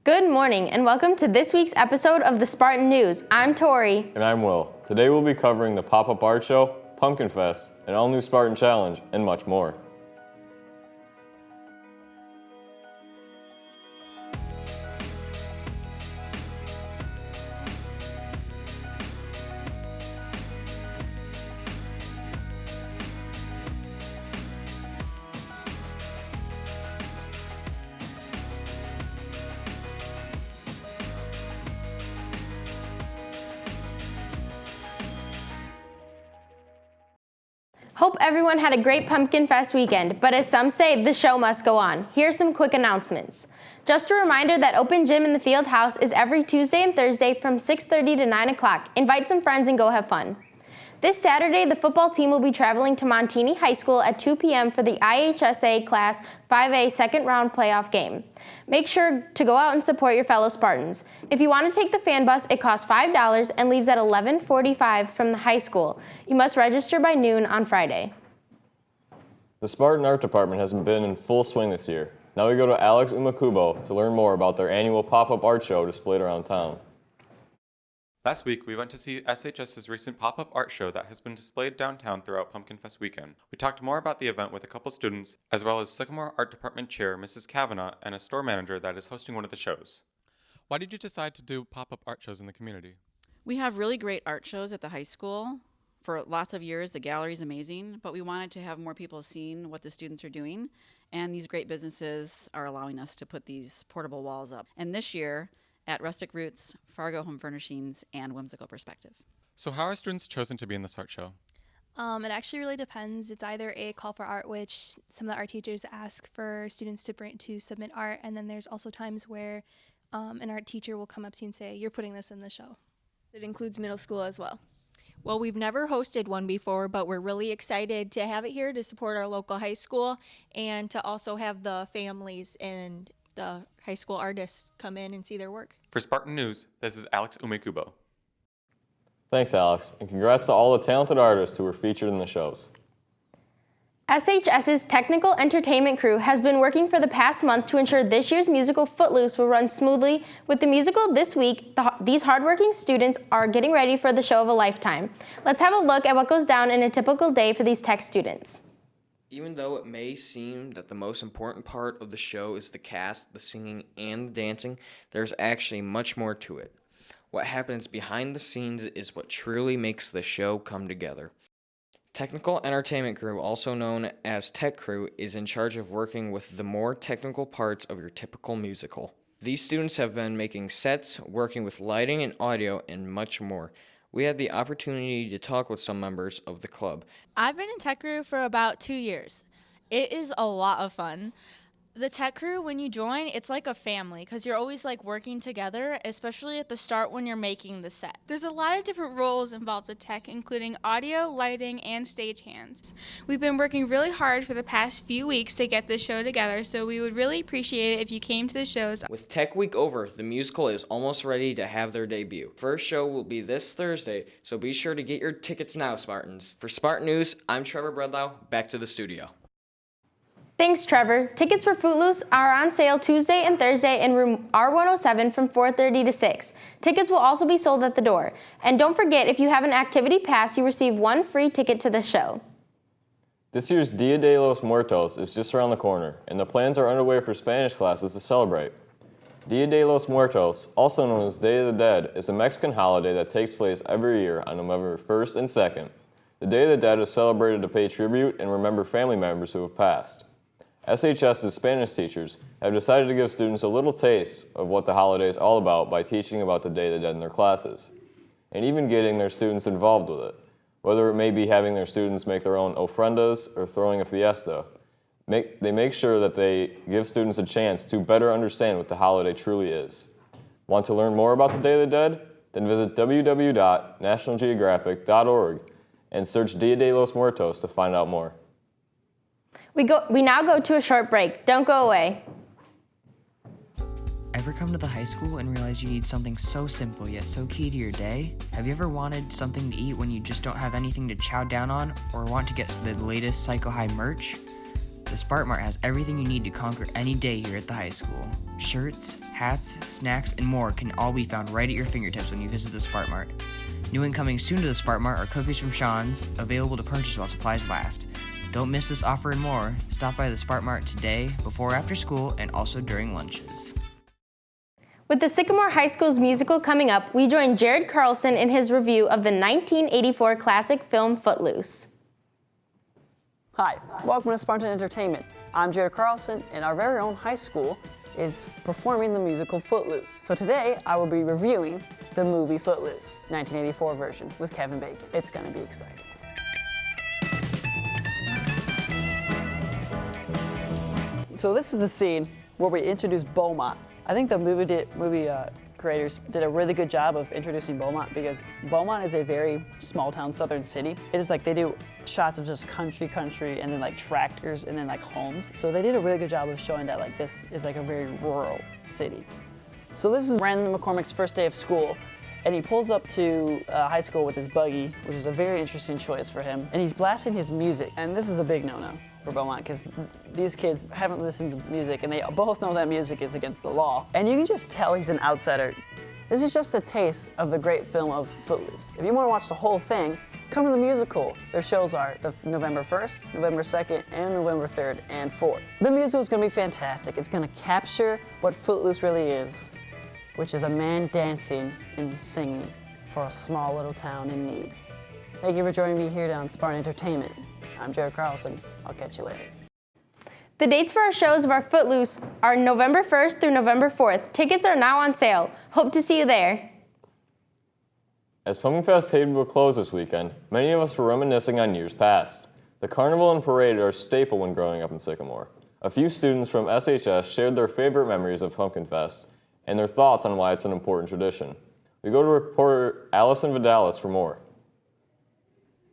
Good morning and welcome to this week's episode of the Spartan News. I'm Tori. And I'm Will. Today we'll be covering the Pop-Up Art Show, Pumpkin Fest, an all-new Spartan Challenge, and much more. Hope everyone had a great Pumpkin Fest weekend, but as some say, the show must go on. Here's some quick announcements. Just a reminder that Open Gym in the Field House is every Tuesday and Thursday from 6:30 to 9 o'clock. Invite some friends and go have fun. This Saturday, the football team will be traveling to Montini High School at 2 p.m. for the IHSA Class 5A second round playoff game. Make sure to go out and support your fellow Spartans. If you want to take the fan bus, it costs $5 and leaves at 11:45 from the high school. You must register by noon on Friday. The Spartan Art Department has been in full swing this year. Now we go to Alex Umakubo to learn more about their annual pop-up art show displayed around town. Last week, we went to see SHS's recent pop-up art show that has been displayed downtown throughout Pumpkin Fest weekend. We talked more about the event with a couple students, as well as Sycamore Art Department Chair Mrs. Kavanaugh and a store manager that is hosting one of the shows. Why did you decide to do pop-up art shows in the community? We have really great art shows at the high school. For lots of years, the gallery is amazing, but we wanted to have more people seeing what the students are doing, and these great businesses are allowing us to put these portable walls up. And this year, at Rustic Roots, Fargo Home Furnishings, and Whimsical Perspective. So how are students chosen to be in this art show? It actually really depends. It's either a call for art, which some of the art teachers ask for students to submit art, and then there's also times where an art teacher will come up to you and say, "You're putting this in the show." It includes middle school as well. Well, we've never hosted one before, but we're really excited to have it here to support our local high school and to also have the families and the high school artists come in and see their work. For Spartan News, this is Alex Umekubo. Thanks, Alex, and congrats to all the talented artists who were featured in the shows. SHS's technical entertainment crew has been working for the past month to ensure this year's musical Footloose will run smoothly. With the musical this week, these hardworking students are getting ready for the show of a lifetime. Let's have a look at what goes down in a typical day for these tech students. Even though it may seem that the most important part of the show is the cast, the singing, and the dancing, there's actually much more to it. What happens behind the scenes is what truly makes the show come together. Technical Entertainment Crew, also known as Tech Crew, is in charge of working with the more technical parts of your typical musical. These students have been making sets, working with lighting and audio, and much more. We had the opportunity to talk with some members of the club. I've been in Tech Crew for about 2 years. It is a lot of fun. The Tech Crew, when you join, it's like a family because you're always like working together, especially at the start when you're making the set. There's a lot of different roles involved with tech, including audio, lighting, and stagehands. We've been working really hard for the past few weeks to get this show together, so we would really appreciate it if you came to the shows. With Tech Week over, the musical is almost ready to have their debut. First show will be this Thursday, so be sure to get your tickets now, Spartans. For Spartan News, I'm Trevor Bredlau. Back to the studio. Thanks, Trevor. Tickets for Footloose are on sale Tuesday and Thursday in room R107 from 4:30 to 6. Tickets will also be sold at the door. And don't forget, if you have an activity pass, you receive one free ticket to the show. This year's Dia de los Muertos is just around the corner, and the plans are underway for Spanish classes to celebrate. Dia de los Muertos, also known as Day of the Dead, is a Mexican holiday that takes place every year on November 1st and 2nd. The Day of the Dead is celebrated to pay tribute and remember family members who have passed. SHS's Spanish teachers have decided to give students a little taste of what the holiday is all about by teaching about the Day of the Dead in their classes, and even getting their students involved with it, whether it may be having their students make their own ofrendas or throwing a fiesta. They make sure that they give students a chance to better understand what the holiday truly is. Want to learn more about the Day of the Dead? Then visit www.nationalgeographic.org and search Dia de los Muertos to find out more. We now go to a short break. Don't go away. Ever come to the high school and realize you need something so simple yet so key to your day? Have you ever wanted something to eat when you just don't have anything to chow down on or want to get the latest Psycho High merch? The Spartan Mart has everything you need to conquer any day here at the high school. Shirts, hats, snacks, and more can all be found right at your fingertips when you visit the Spartan Mart. New and coming soon to the Spartan Mart are cookies from Sean's, available to purchase while supplies last. Don't miss this offer and more. Stop by the Spartan Mart today, before or after school, and also during lunches. With the Sycamore High School's musical coming up, we join Jared Carlson in his review of the 1984 classic film Footloose. Hi, welcome to Spartan Entertainment. I'm Jared Carlson, and our very own high school is performing the musical Footloose. So today, I will be reviewing the movie Footloose, 1984 version with Kevin Bacon. It's gonna be exciting. So this is the scene where we introduce Beaumont. I think the movie creators did a really good job of introducing Beaumont because Beaumont is a very small town southern city. It is like they do shots of just country, and then like tractors and then like homes. So they did a really good job of showing that like this is like a very rural city. So this is Brandon McCormick's first day of school, and he pulls up to high school with his buggy, which is a very interesting choice for him. And he's blasting his music, and this is a big no-no for Beaumont because these kids haven't listened to music and they both know that music is against the law. And you can just tell he's an outsider. This is just a taste of the great film of Footloose. If you want to watch the whole thing, come to the musical. Their shows are November 1st, November 2nd, and November 3rd and 4th. The musical is going to be fantastic. It's going to capture what Footloose really is, which is a man dancing and singing for a small little town in need. Thank you for joining me here on Spartan Entertainment. I'm Jared Carlson. I'll catch you later. The dates for our shows of our Footloose are November 1st through November 4th. Tickets are now on sale. Hope to see you there. As Pumpkin Fest came to a close this weekend, many of us were reminiscing on years past. The carnival and parade are a staple when growing up in Sycamore. A few students from SHS shared their favorite memories of Pumpkin Fest and their thoughts on why it's an important tradition. We go to reporter Allison Vidalis for more.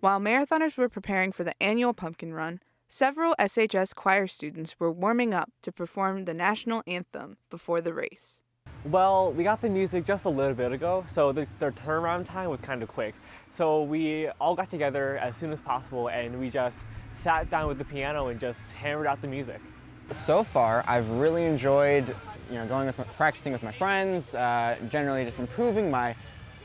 While marathoners were preparing for the annual pumpkin run, several SHS choir students were warming up to perform the national anthem before the race. Well, we got the music just a little bit ago, so their turnaround time was kind of quick. So we all got together as soon as possible and we just sat down with the piano and just hammered out the music. So far, I've really enjoyed practicing with my friends, generally just improving my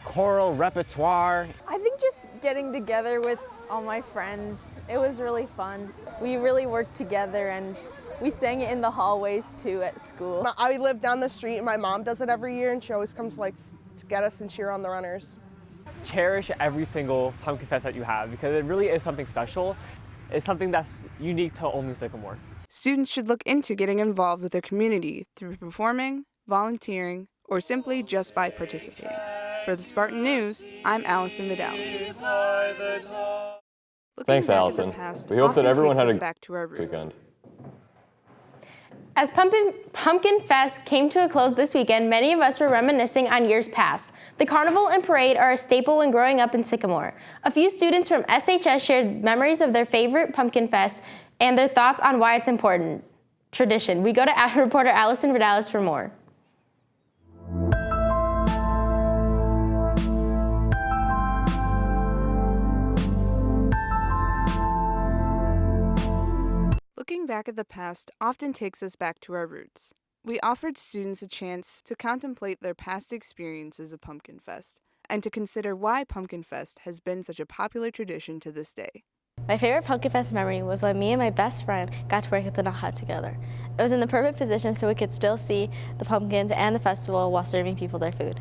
choral repertoire. I think just getting together with all my friends, it was really fun. We really worked together and we sang it in the hallways too at school. I live down the street and my mom does it every year and she always comes to get us and cheer on the runners. Cherish every single Pumpkin Fest that you have because it really is something special. It's something that's unique to only Sycamore. Students should look into getting involved with their community through performing, volunteering, or simply just by participating. For the Spartan News, I'm Allison Vidalis. Thanks, Allison. We hope that everyone had a good weekend. As Pumpkin Fest came to a close this weekend, many of us were reminiscing on years past. The carnival and parade are a staple when growing up in Sycamore. A few students from SHS shared memories of their favorite Pumpkin Fest and their thoughts on why it's important tradition. We go to reporter Allison Vidalis for more. Looking back at the past often takes us back to our roots. We offered students a chance to contemplate their past experiences of Pumpkin Fest and to consider why Pumpkin Fest has been such a popular tradition to this day. My favorite Pumpkin Fest memory was when me and my best friend got to work at the Nut Hut together. It was in the perfect position so we could still see the pumpkins and the festival while serving people their food.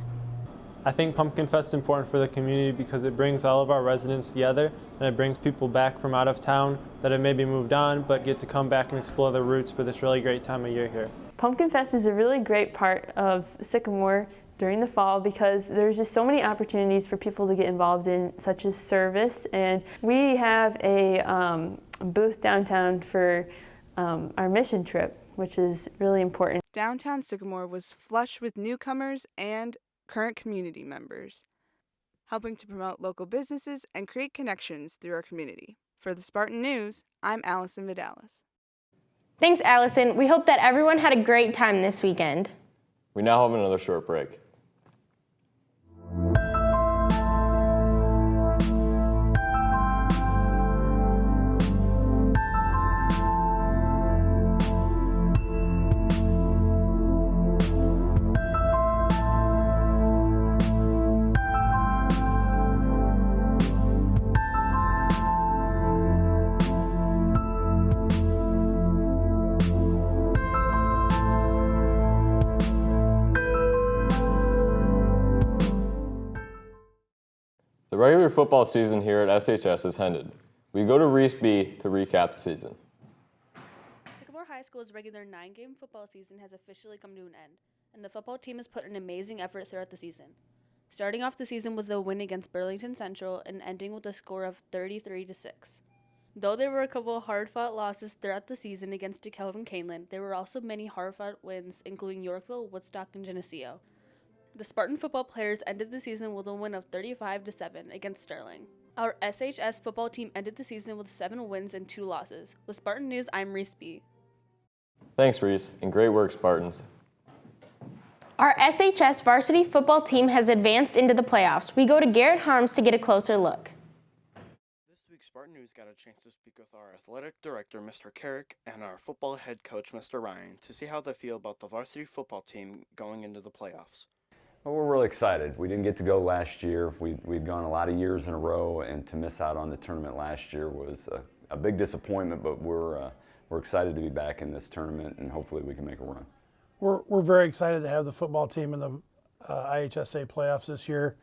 I think Pumpkin Fest is important for the community because it brings all of our residents together and it brings people back from out of town that have maybe moved on but get to come back and explore their roots for this really great time of year here. Pumpkin Fest is a really great part of Sycamore during the fall because there's just so many opportunities for people to get involved in, such as service, and we have a booth downtown for our mission trip, which is really important. Downtown Sycamore was flush with newcomers and current community members, helping to promote local businesses and create connections through our community. For the Spartan News, I'm Allison Vidalis. Thanks, Allison. We hope that everyone had a great time this weekend. We now have another short break. regular football season here at SHS is ended. We go to Reese B to recap the season. Sycamore High School's regular 9-game football season has officially come to an end, and the football team has put an amazing effort throughout the season. Starting off the season with a win against Burlington Central and ending with a score of 33-6. Though there were a couple of hard-fought losses throughout the season against DeKalb and Canelan, there were also many hard-fought wins, including Yorkville, Woodstock, and Geneseo. The Spartan football players ended the season with a win of 35-7 against Sterling. Our SHS football team ended the season with 7 wins and 2 losses. With Spartan News, I'm Reese B. Thanks, Reese, and great work, Spartans. Our SHS varsity football team has advanced into the playoffs. We go to Garrett Harms to get a closer look. This week, Spartan News got a chance to speak with our athletic director, Mr. Carrick, and our football head coach, Mr. Ryan, to see how they feel about the varsity football team going into the playoffs. Well, we're really excited. We didn't get to go last year. We'd gone a lot of years in a row, and to miss out on the tournament last year was a big disappointment, but we're excited to be back in this tournament, and hopefully we can make a run. We're very excited to have the football team in the IHSA playoffs this year.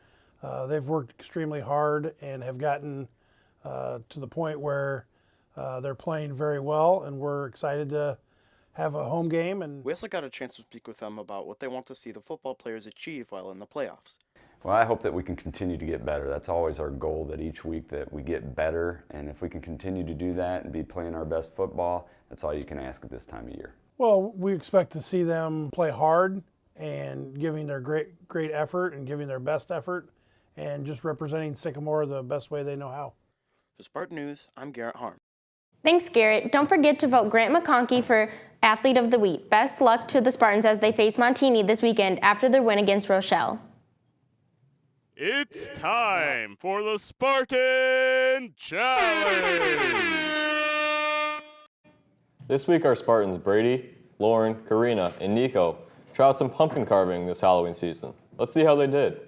They've worked extremely hard and have gotten to the point where they're playing very well, and we're excited to have a home game. And we also got a chance to speak with them about what they want to see the football players achieve while in the playoffs. Well, I hope that we can continue to get better. That's always our goal, that each week that we get better, and if we can continue to do that and be playing our best football, that's all you can ask at this time of year. Well, we expect to see them play hard and giving their great effort and giving their best effort and just representing Sycamore the best way they know how. For Spartan News, I'm Garrett Harm. Thanks, Garrett. Don't forget to vote Grant McConkey for Athlete of the Week. Best luck to the Spartans as they face Montini this weekend after their win against Rochelle. It's time for the Spartan Challenge! This week our Spartans Brady, Lauren, Karina, and Nico tried out some pumpkin carving this Halloween season. Let's see how they did.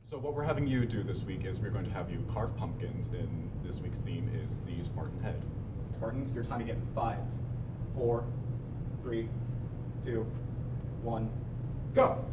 So what we're having you do this week is we're going to have you carve pumpkins, and this week's theme is the Spartan head. Spartans, your time begins in 5, 4, 3, 2, 1, go!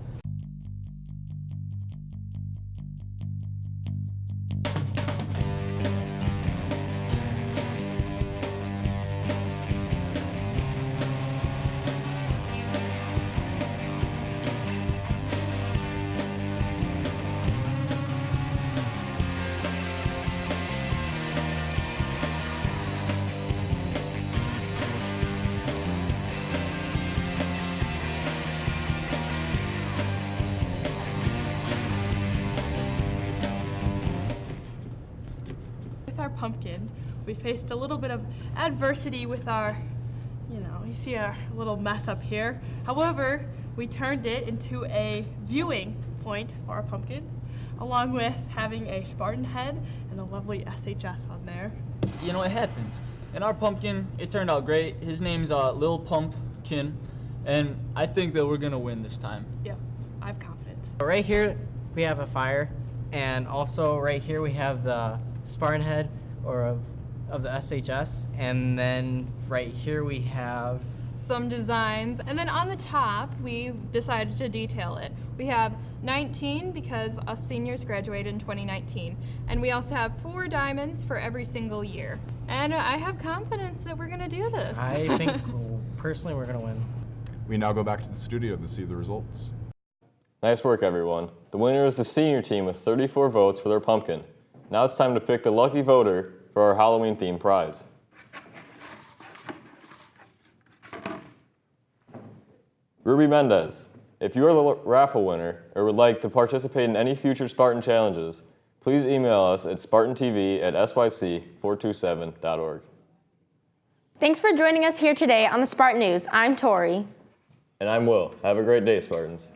Pumpkin, we faced a little bit of adversity with our, you see our little mess up here. However, we turned it into a viewing point for our pumpkin, along with having a Spartan head and a lovely SHS on there. You know, it happens. And our pumpkin, it turned out great. His name's Lil Pumpkin, and I think that we're gonna win this time. Yep, I have confidence. Right here, we have a fire, and also right here we have the Spartan head, or of the SHS, and then right here we have some designs, and then on the top we decided to detail it. We have 19 because us seniors graduated in 2019, and we also have 4 diamonds for every single year. And I have confidence that we're gonna do this. I think personally we're gonna win. We now go back to the studio to see the results. Nice work, everyone. The winner is the senior team with 34 votes for their pumpkin. Now it's time to pick the lucky voter for our Halloween-themed prize. Ruby Mendez, if you are the raffle winner or would like to participate in any future Spartan challenges, please email us at spartantv@syc427.org. Thanks for joining us here today on the Spartan News. I'm Tori. And I'm Will. Have a great day, Spartans.